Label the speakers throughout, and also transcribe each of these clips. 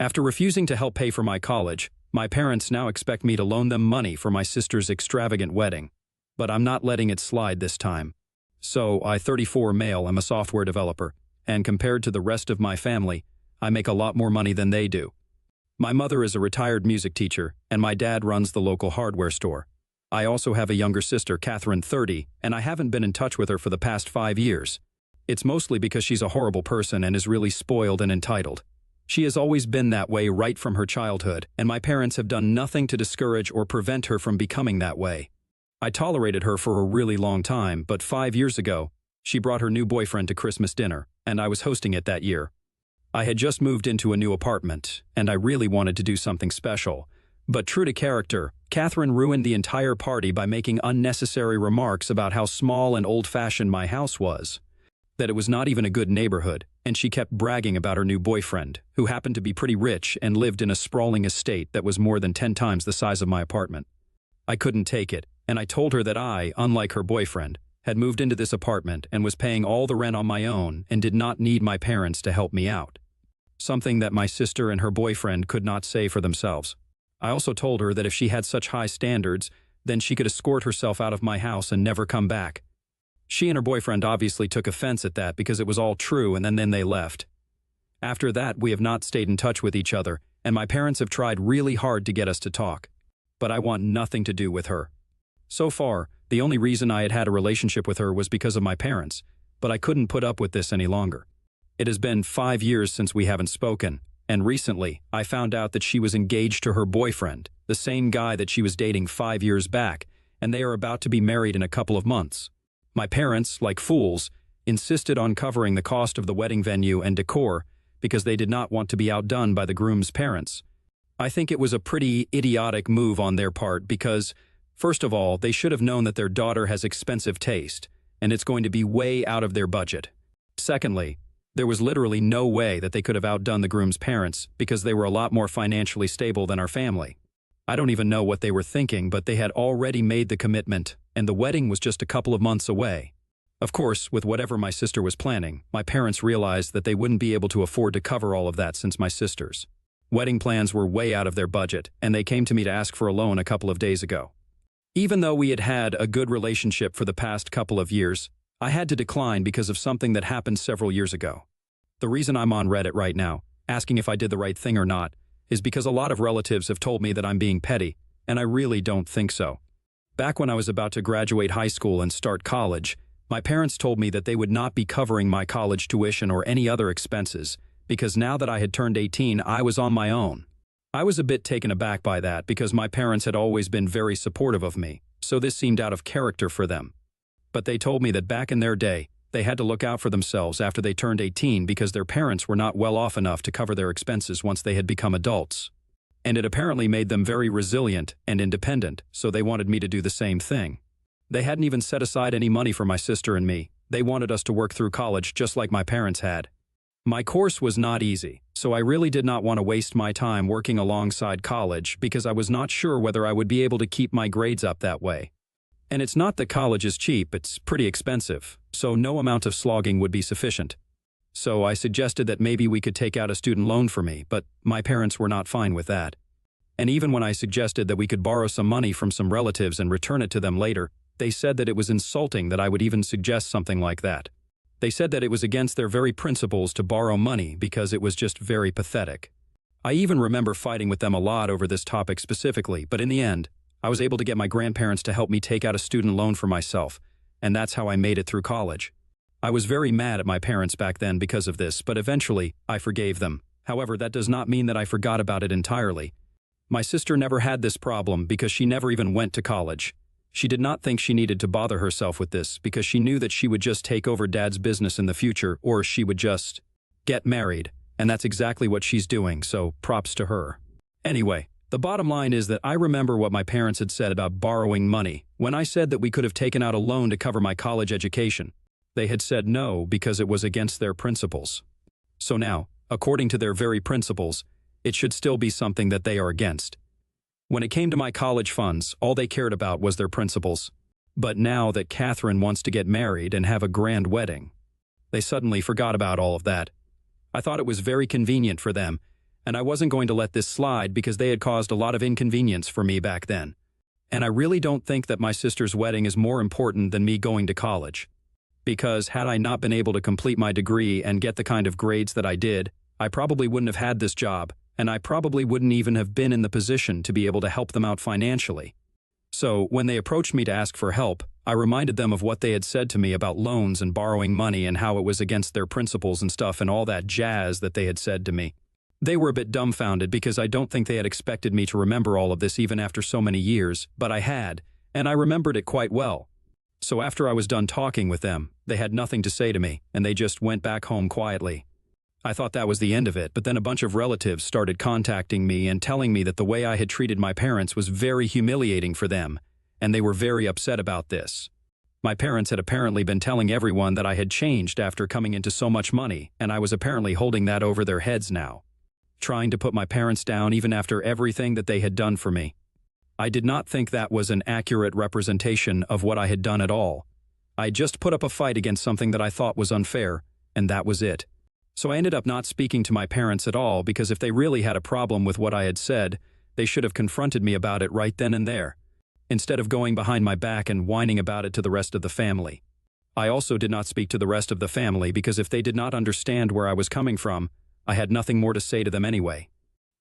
Speaker 1: After refusing to help pay for my college, my parents now expect me to loan them money for my sister's extravagant wedding. But I'm not letting it slide this time. So, I, 34 male, am a software developer, and compared to the rest of my family, I make a lot more money than they do. My mother is a retired music teacher, and my dad runs the local hardware store. I also have a younger sister, Catherine, 30, and I haven't been in touch with her for the past 5 years. It's mostly because she's a horrible person and is really spoiled and entitled. She has always been that way right from her childhood, and my parents have done nothing to discourage or prevent her from becoming that way. I tolerated her for a really long time, but 5 years ago, she brought her new boyfriend to Christmas dinner, and I was hosting it that year. I had just moved into a new apartment, and I really wanted to do something special. But true to character, Catherine ruined the entire party by making unnecessary remarks about how small and old-fashioned my house was, that it was not even a good neighborhood, and she kept bragging about her new boyfriend, who happened to be pretty rich and lived in a sprawling estate that was more than 10 times the size of my apartment. I couldn't take it, and I told her that I, unlike her boyfriend, had moved into this apartment and was paying all the rent on my own and did not need my parents to help me out. Something that my sister and her boyfriend could not say for themselves. I also told her that if she had such high standards, then she could escort herself out of my house and never come back. She and her boyfriend obviously took offense at that because it was all true, and then they left. After that, we have not stayed in touch with each other, and my parents have tried really hard to get us to talk. But I want nothing to do with her. So far, the only reason I had a relationship with her was because of my parents, but I couldn't put up with this any longer. It has been 5 years since we haven't spoken, and recently, I found out that she was engaged to her boyfriend, the same guy that she was dating 5 years back, and they are about to be married in a couple of months. My parents, like fools, insisted on covering the cost of the wedding venue and decor because they did not want to be outdone by the groom's parents. I think it was a pretty idiotic move on their part because, first of all, they should have known that their daughter has expensive taste, and it's going to be way out of their budget. Secondly, there was literally no way that they could have outdone the groom's parents because they were a lot more financially stable than our family. I don't even know what they were thinking, but they had already made the commitment, and the wedding was just a couple of months away. Of course, with whatever my sister was planning, my parents realized that they wouldn't be able to afford to cover all of that since my sister's wedding plans were way out of their budget, and they came to me to ask for a loan a couple of days ago. Even though we had had a good relationship for the past couple of years, I had to decline because of something that happened several years ago. The reason I'm on Reddit right now, asking if I did the right thing or not, is because a lot of relatives have told me that I'm being petty, and I really don't think so. Back when I was about to graduate high school and start college, my parents told me that they would not be covering my college tuition or any other expenses, because now that I had turned 18, I was on my own. I was a bit taken aback by that because my parents had always been very supportive of me, so this seemed out of character for them. But they told me that back in their day, they had to look out for themselves after they turned 18 because their parents were not well off enough to cover their expenses once they had become adults. And it apparently made them very resilient and independent, so they wanted me to do the same thing. They hadn't even set aside any money for my sister and me. They wanted us to work through college just like my parents had. My course was not easy, so I really did not want to waste my time working alongside college because I was not sure whether I would be able to keep my grades up that way. And it's not that college is cheap, it's pretty expensive, so no amount of slogging would be sufficient. So I suggested that maybe we could take out a student loan for me, but my parents were not fine with that. And even when I suggested that we could borrow some money from some relatives and return it to them later, they said that it was insulting that I would even suggest something like that. They said that it was against their very principles to borrow money because it was just very pathetic. I even remember fighting with them a lot over this topic specifically, but in the end, I was able to get my grandparents to help me take out a student loan for myself, and that's how I made it through college. I was very mad at my parents back then because of this, but eventually, I forgave them. However, that does not mean that I forgot about it entirely. My sister never had this problem because she never even went to college. She did not think she needed to bother herself with this because she knew that she would just take over Dad's business in the future, or she would just get married, and that's exactly what she's doing, so props to her. Anyway, the bottom line is that I remember what my parents had said about borrowing money when I said that we could have taken out a loan to cover my college education. They had said no because it was against their principles. So now, according to their very principles, it should still be something that they are against. When it came to my college funds, all they cared about was their principles. But now that Catherine wants to get married and have a grand wedding, they suddenly forgot about all of that. I thought it was very convenient for them, and I wasn't going to let this slide because they had caused a lot of inconvenience for me back then. And I really don't think that my sister's wedding is more important than me going to college. Because had I not been able to complete my degree and get the kind of grades that I did, I probably wouldn't have had this job, and I probably wouldn't even have been in the position to be able to help them out financially. So, when they approached me to ask for help, I reminded them of what they had said to me about loans and borrowing money and how it was against their principles and stuff and all that jazz that they had said to me. They were a bit dumbfounded because I don't think they had expected me to remember all of this even after so many years, but I had, and I remembered it quite well. So after I was done talking with them, they had nothing to say to me, and they just went back home quietly. I thought that was the end of it, but then a bunch of relatives started contacting me and telling me that the way I had treated my parents was very humiliating for them, and they were very upset about this. My parents had apparently been telling everyone that I had changed after coming into so much money, and I was apparently holding that over their heads now, trying to put my parents down even after everything that they had done for me. I did not think that was an accurate representation of what I had done at all. I just put up a fight against something that I thought was unfair, and that was it. So I ended up not speaking to my parents at all because if they really had a problem with what I had said, they should have confronted me about it right then and there, instead of going behind my back and whining about it to the rest of the family. I also did not speak to the rest of the family because if they did not understand where I was coming from, I had nothing more to say to them anyway.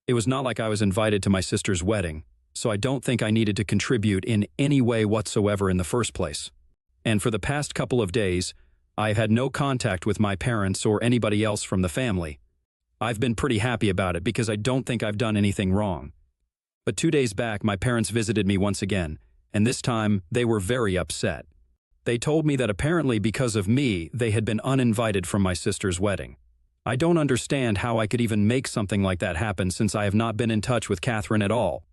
Speaker 1: It was not like I was invited to my sister's wedding, so I don't think I needed to contribute in any way whatsoever in the first place. And for the past couple of days, I've had no contact with my parents or anybody else from the family. I've been pretty happy about it because I don't think I've done anything wrong. But 2 days back, my parents visited me once again, and this time they were very upset. They told me that apparently because of me, they had been uninvited from my sister's wedding. I don't understand how I could even make something like that happen since I have not been in touch with Catherine at all.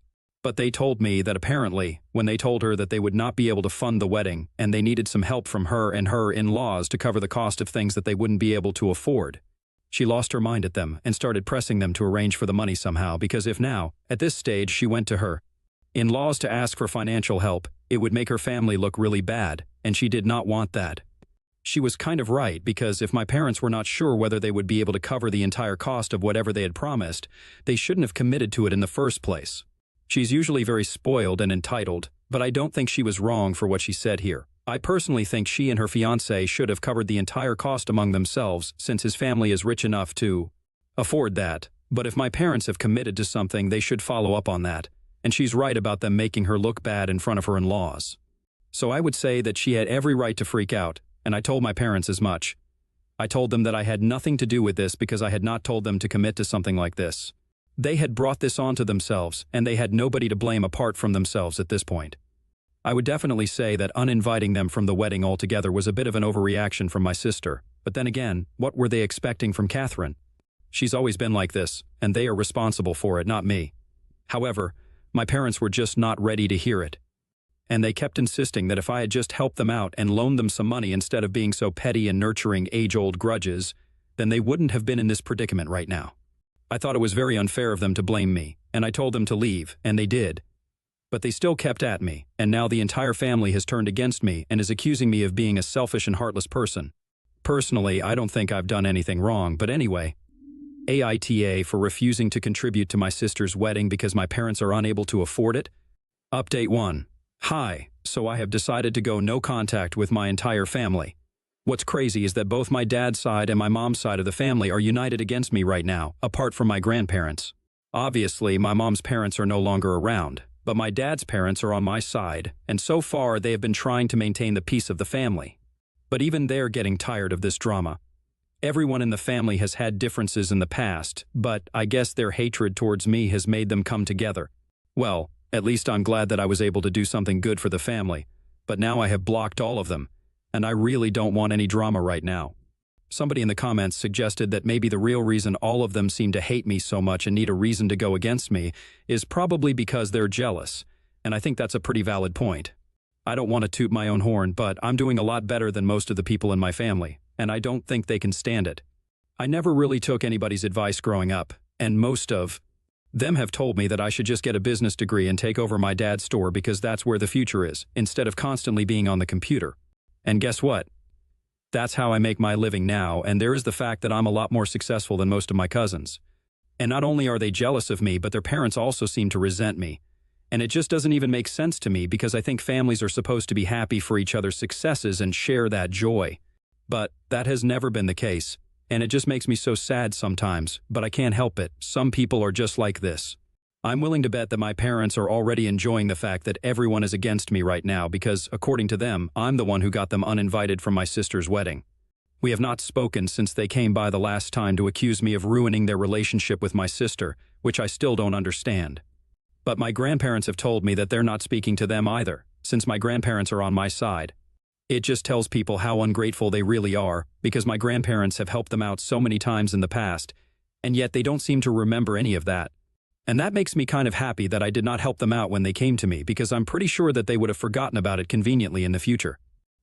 Speaker 1: But they told me that apparently, when they told her that they would not be able to fund the wedding and they needed some help from her and her in-laws to cover the cost of things that they wouldn't be able to afford, she lost her mind at them and started pressing them to arrange for the money somehow because if now, at this stage, she went to her in-laws to ask for financial help, it would make her family look really bad, and she did not want that. She was kind of right because if my parents were not sure whether they would be able to cover the entire cost of whatever they had promised, they shouldn't have committed to it in the first place. She's usually very spoiled and entitled, but I don't think she was wrong for what she said here. I personally think she and her fiancé should have covered the entire cost among themselves since his family is rich enough to afford that. But if my parents have committed to something, they should follow up on that. And she's right about them making her look bad in front of her in-laws. So I would say that she had every right to freak out, and I told my parents as much. I told them that I had nothing to do with this because I had not told them to commit to something like this. They had brought this onto themselves, and they had nobody to blame apart from themselves at this point. I would definitely say that uninviting them from the wedding altogether was a bit of an overreaction from my sister, but then again, what were they expecting from Catherine? She's always been like this, and they are responsible for it, not me. However, my parents were just not ready to hear it. And they kept insisting that if I had just helped them out and loaned them some money instead of being so petty and nurturing age-old grudges, then they wouldn't have been in this predicament right now. I thought it was very unfair of them to blame me, and I told them to leave, and they did. But they still kept at me, and now the entire family has turned against me and is accusing me of being a selfish and heartless person. Personally, I don't think I've done anything wrong, but anyway. AITA for refusing to contribute to my sister's wedding because my parents are unable to afford it. Update 1. Hi, so I have decided to go no contact with my entire family. What's crazy is that both my dad's side and my mom's side of the family are united against me right now, apart from my grandparents. Obviously, my mom's parents are no longer around, but my dad's parents are on my side, and so far they have been trying to maintain the peace of the family. But even they're getting tired of this drama. Everyone in the family has had differences in the past, but I guess their hatred towards me has made them come together. Well, at least I'm glad that I was able to do something good for the family, but now I have blocked all of them. And I really don't want any drama right now. Somebody in the comments suggested that maybe the real reason all of them seem to hate me so much and need a reason to go against me is probably because they're jealous, and I think that's a pretty valid point. I don't want to toot my own horn, but I'm doing a lot better than most of the people in my family, and I don't think they can stand it. I never really took anybody's advice growing up, and most of them have told me that I should just get a business degree and take over my dad's store because that's where the future is, instead of constantly being on the computer. And guess what? That's how I make my living now, and there is the fact that I'm a lot more successful than most of my cousins. And not only are they jealous of me, but their parents also seem to resent me. And it just doesn't even make sense to me because I think families are supposed to be happy for each other's successes and share that joy. But that has never been the case. And it just makes me so sad sometimes, but I can't help it. Some people are just like this. I'm willing to bet that my parents are already enjoying the fact that everyone is against me right now because, according to them, I'm the one who got them uninvited from my sister's wedding. We have not spoken since they came by the last time to accuse me of ruining their relationship with my sister, which I still don't understand. But my grandparents have told me that they're not speaking to them either, since my grandparents are on my side. It just tells people how ungrateful they really are, because my grandparents have helped them out so many times in the past, and yet they don't seem to remember any of that. And that makes me kind of happy that I did not help them out when they came to me, because I'm pretty sure that they would have forgotten about it conveniently in the future.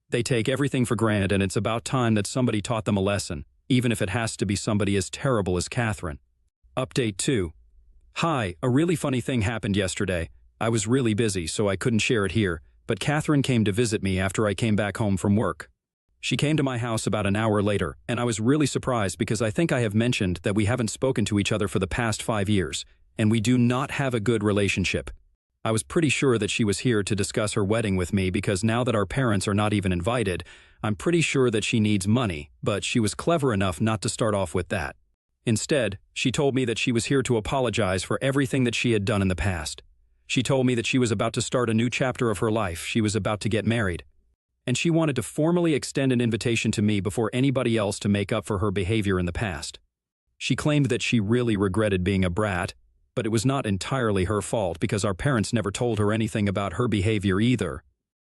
Speaker 1: They take everything for granted, and it's about time that somebody taught them a lesson, even if it has to be somebody as terrible as Catherine. Update 2. Hi, a really funny thing happened yesterday. I was really busy, so I couldn't share it here, but Catherine came to visit me after I came back home from work. She came to my house about an hour later, and I was really surprised because I think I have mentioned that we haven't spoken to each other for the past 5 years, and we do not have a good relationship. I was pretty sure that she was here to discuss her wedding with me because now that our parents are not even invited, I'm pretty sure that she needs money, but she was clever enough not to start off with that. Instead, she told me that she was here to apologize for everything that she had done in the past. She told me that she was about to start a new chapter of her life. She was about to get married. And she wanted to formally extend an invitation to me before anybody else to make up for her behavior in the past. She claimed that she really regretted being a brat, but it was not entirely her fault because our parents never told her anything about her behavior either.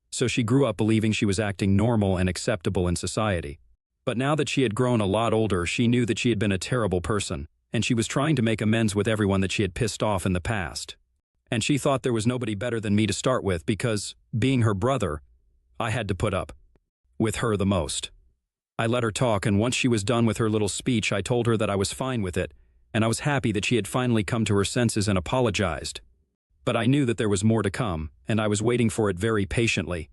Speaker 1: So she grew up believing she was acting normal and acceptable in society. But now that she had grown a lot older, she knew that she had been a terrible person, and she was trying to make amends with everyone that she had pissed off in the past. And she thought there was nobody better than me to start with because, being her brother, I had to put up with her the most. I let her talk, and once she was done with her little speech, I told her that I was fine with it, and I was happy that she had finally come to her senses and apologized. But I knew that there was more to come, and I was waiting for it very patiently.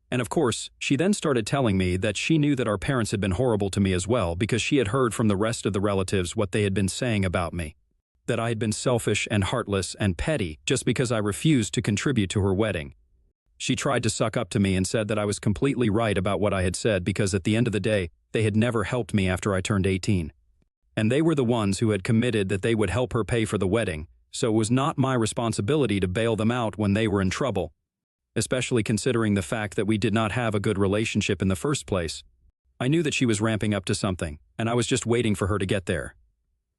Speaker 1: And of course, she then started telling me that she knew that our parents had been horrible to me as well because she had heard from the rest of the relatives what they had been saying about me. That I had been selfish and heartless and petty just because I refused to contribute to her wedding. She tried to suck up to me and said that I was completely right about what I had said because at the end of the day, they had never helped me after I turned 18. And they were the ones who had committed that they would help her pay for the wedding, so it was not my responsibility to bail them out when they were in trouble. Especially considering the fact that we did not have a good relationship in the first place. I knew that she was ramping up to something, and I was just waiting for her to get there.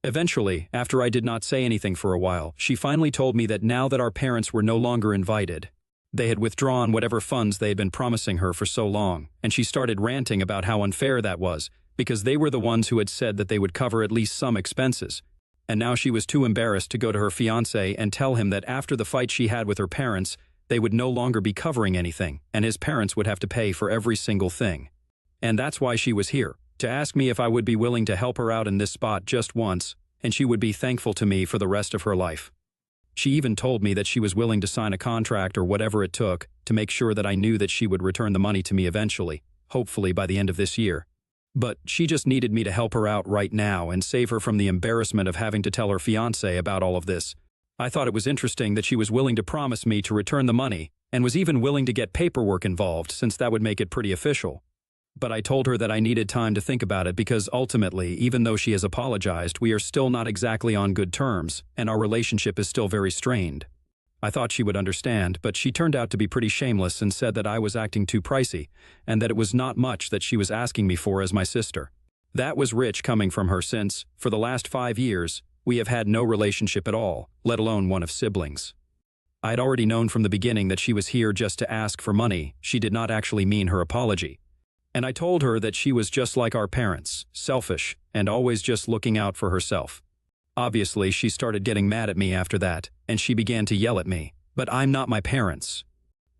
Speaker 1: Eventually, after I did not say anything for a while, she finally told me that now that our parents were no longer invited, they had withdrawn whatever funds they had been promising her for so long, and she started ranting about how unfair that was, because they were the ones who had said that they would cover at least some expenses. And now she was too embarrassed to go to her fiancé and tell him that after the fight she had with her parents, they would no longer be covering anything, and his parents would have to pay for every single thing. And that's why she was here, to ask me if I would be willing to help her out in this spot just once, and she would be thankful to me for the rest of her life. She even told me that she was willing to sign a contract or whatever it took to make sure that I knew that she would return the money to me eventually, hopefully by the end of this year. But she just needed me to help her out right now and save her from the embarrassment of having to tell her fiancé about all of this. I thought it was interesting that she was willing to promise me to return the money and was even willing to get paperwork involved since that would make it pretty official. But I told her that I needed time to think about it because ultimately, even though she has apologized, we are still not exactly on good terms and our relationship is still very strained. I thought she would understand, but she turned out to be pretty shameless and said that I was acting too pricey and that it was not much that she was asking me for as my sister. That was rich coming from her since, for the last 5 years, we have had no relationship at all, let alone one of siblings. I had already known from the beginning that she was here just to ask for money. She did not actually mean her apology. And I told her that she was just like our parents, selfish, and always just looking out for herself. Obviously, she started getting mad at me after that, and she began to yell at me, but I'm not my parents.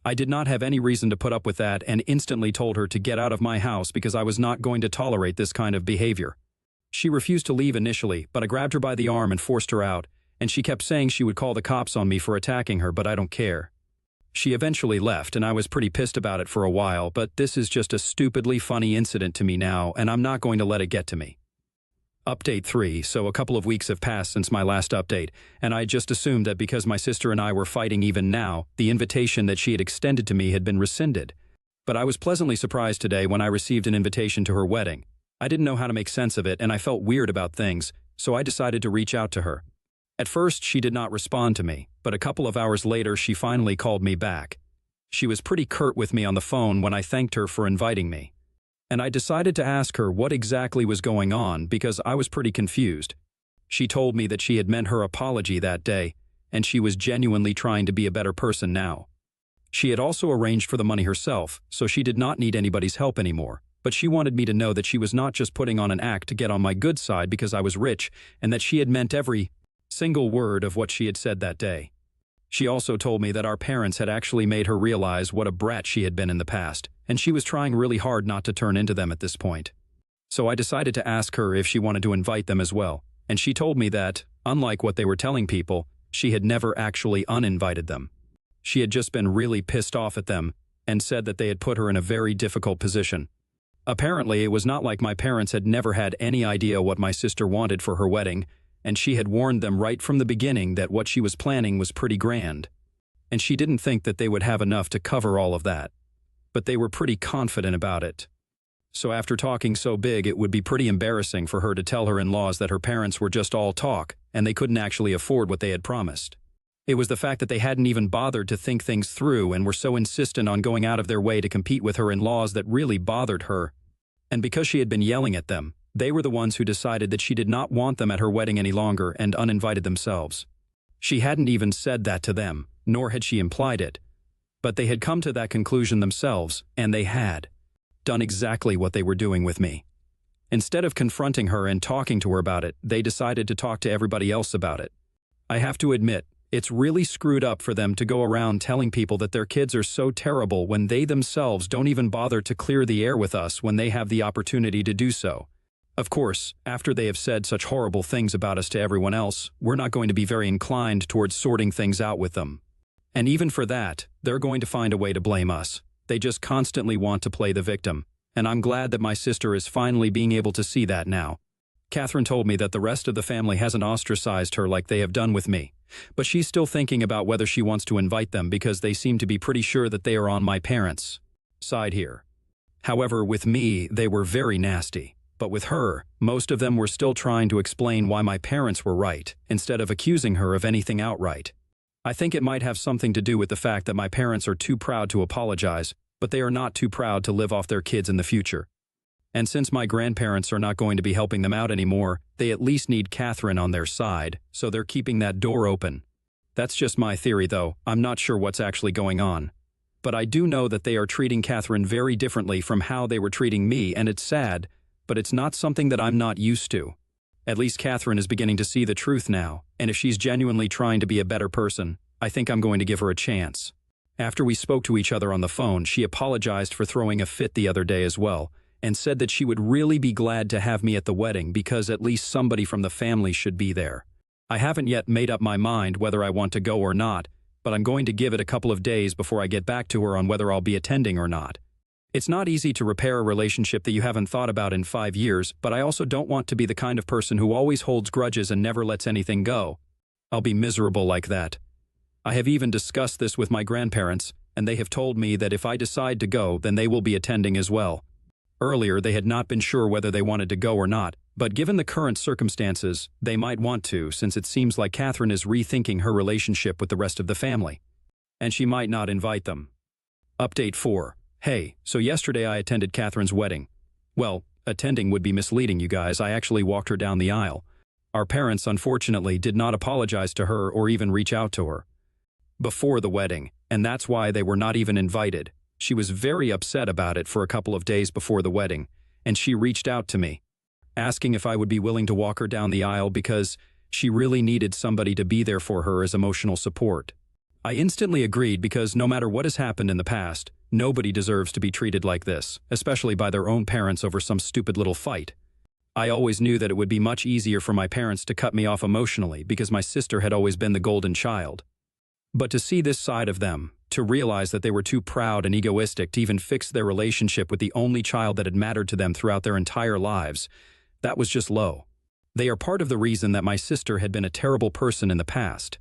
Speaker 1: I did not have any reason to put up with that and instantly told her to get out of my house because I was not going to tolerate this kind of behavior. She refused to leave initially, but I grabbed her by the arm and forced her out, and she kept saying she would call the cops on me for attacking her, but I don't care. She eventually left, and I was pretty pissed about it for a while, but this is just a stupidly funny incident to me now, and I'm not going to let it get to me. Update 3. So a couple of weeks have passed since my last update, and I just assumed that because my sister and I were fighting even now, the invitation that she had extended to me had been rescinded. But I was pleasantly surprised today when I received an invitation to her wedding. I didn't know how to make sense of it, and I felt weird about things, so I decided to reach out to her. At first, she did not respond to me, but a couple of hours later she finally called me back. She was pretty curt with me on the phone when I thanked her for inviting me. And I decided to ask her what exactly was going on because I was pretty confused. She told me that she had meant her apology that day, and she was genuinely trying to be a better person now. She had also arranged for the money herself, so she did not need anybody's help anymore, but she wanted me to know that she was not just putting on an act to get on my good side because I was rich, and that she had meant every single word of what she had said that day. She also told me that our parents had actually made her realize what a brat she had been in the past, and she was trying really hard not to turn into them at this point. So I decided to ask her if she wanted to invite them as well, and she told me that, unlike what they were telling people, she had never actually uninvited them. She had just been really pissed off at them and said that they had put her in a very difficult position. Apparently, it was not like my parents had never had any idea what my sister wanted for her wedding, and she had warned them right from the beginning that what she was planning was pretty grand. And she didn't think that they would have enough to cover all of that. But they were pretty confident about it. So after talking so big, it would be pretty embarrassing for her to tell her in-laws that her parents were just all talk and they couldn't actually afford what they had promised. It was the fact that they hadn't even bothered to think things through and were so insistent on going out of their way to compete with her in-laws that really bothered her. And because she had been yelling at them, they were the ones who decided that she did not want them at her wedding any longer and uninvited themselves. She hadn't even said that to them, nor had she implied it. But they had come to that conclusion themselves, and they had done exactly what they were doing with me. Instead of confronting her and talking to her about it, they decided to talk to everybody else about it. I have to admit, it's really screwed up for them to go around telling people that their kids are so terrible when they themselves don't even bother to clear the air with us when they have the opportunity to do so. Of course, after they have said such horrible things about us to everyone else, we're not going to be very inclined towards sorting things out with them. And even for that, they're going to find a way to blame us. They just constantly want to play the victim. And I'm glad that my sister is finally being able to see that now. Catherine told me that the rest of the family hasn't ostracized her like they have done with me. But she's still thinking about whether she wants to invite them because they seem to be pretty sure that they are on my parents' side here. However, with me, they were very nasty. But with her, most of them were still trying to explain why my parents were right, instead of accusing her of anything outright. I think it might have something to do with the fact that my parents are too proud to apologize, but they are not too proud to live off their kids in the future. And since my grandparents are not going to be helping them out anymore, they at least need Catherine on their side, so they're keeping that door open. That's just my theory, though. I'm not sure what's actually going on. But I do know that they are treating Catherine very differently from how they were treating me, and it's sad, but it's not something that I'm not used to. At least Catherine is beginning to see the truth now, and if she's genuinely trying to be a better person, I think I'm going to give her a chance. After we spoke to each other on the phone, she apologized for throwing a fit the other day as well, and said that she would really be glad to have me at the wedding because at least somebody from the family should be there. I haven't yet made up my mind whether I want to go or not, but I'm going to give it a couple of days before I get back to her on whether I'll be attending or not. It's not easy to repair a relationship that you haven't thought about in 5 years, but I also don't want to be the kind of person who always holds grudges and never lets anything go. I'll be miserable like that. I have even discussed this with my grandparents, and they have told me that if I decide to go, then they will be attending as well. Earlier, they had not been sure whether they wanted to go or not, but given the current circumstances, they might want to, since it seems like Catherine is rethinking her relationship with the rest of the family. And she might not invite them. Update 4. Hey, so yesterday I attended Catherine's wedding. Well, attending would be misleading, you guys. I actually walked her down the aisle. Our parents, unfortunately, did not apologize to her or even reach out to her before the wedding, and that's why they were not even invited. She was very upset about it for a couple of days before the wedding, and she reached out to me, asking if I would be willing to walk her down the aisle because she really needed somebody to be there for her as emotional support. I instantly agreed because no matter what has happened in the past, nobody deserves to be treated like this, especially by their own parents over some stupid little fight. I always knew that it would be much easier for my parents to cut me off emotionally because my sister had always been the golden child. But to see this side of them, to realize that they were too proud and egoistic to even fix their relationship with the only child that had mattered to them throughout their entire lives, that was just low. They are part of the reason that my sister had been a terrible person in the past.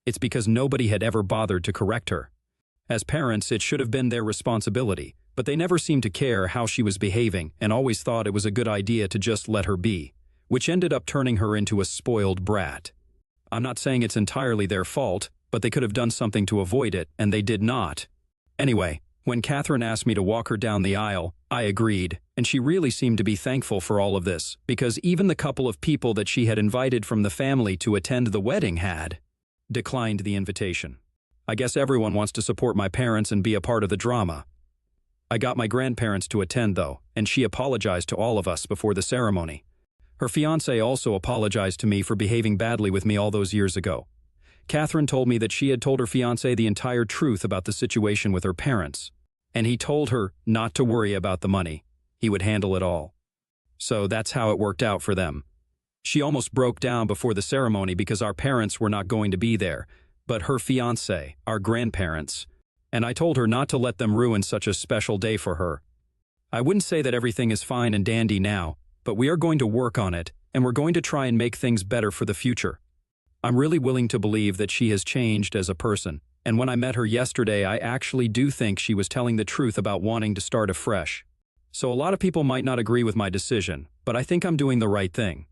Speaker 1: It's because nobody had ever bothered to correct her. As parents, it should have been their responsibility, but they never seemed to care how she was behaving and always thought it was a good idea to just let her be, which ended up turning her into a spoiled brat. I'm not saying it's entirely their fault, but they could have done something to avoid it, and they did not. Anyway, when Catherine asked me to walk her down the aisle, I agreed, and she really seemed to be thankful for all of this, because even the couple of people that she had invited from the family to attend the wedding had declined the invitation. I guess everyone wants to support my parents and be a part of the drama. I got my grandparents to attend, though, and she apologized to all of us before the ceremony. Her fiancé also apologized to me for behaving badly with me all those years ago. Catherine told me that she had told her fiancé the entire truth about the situation with her parents, and he told her not to worry about the money. He would handle it all. So that's how it worked out for them. She almost broke down before the ceremony because our parents were not going to be there, but her fiancé, our grandparents, and I told her not to let them ruin such a special day for her. I wouldn't say that everything is fine and dandy now, but we are going to work on it, and we're going to try and make things better for the future. I'm really willing to believe that she has changed as a person, and when I met her yesterday, I actually do think she was telling the truth about wanting to start afresh. So a lot of people might not agree with my decision, but I think I'm doing the right thing.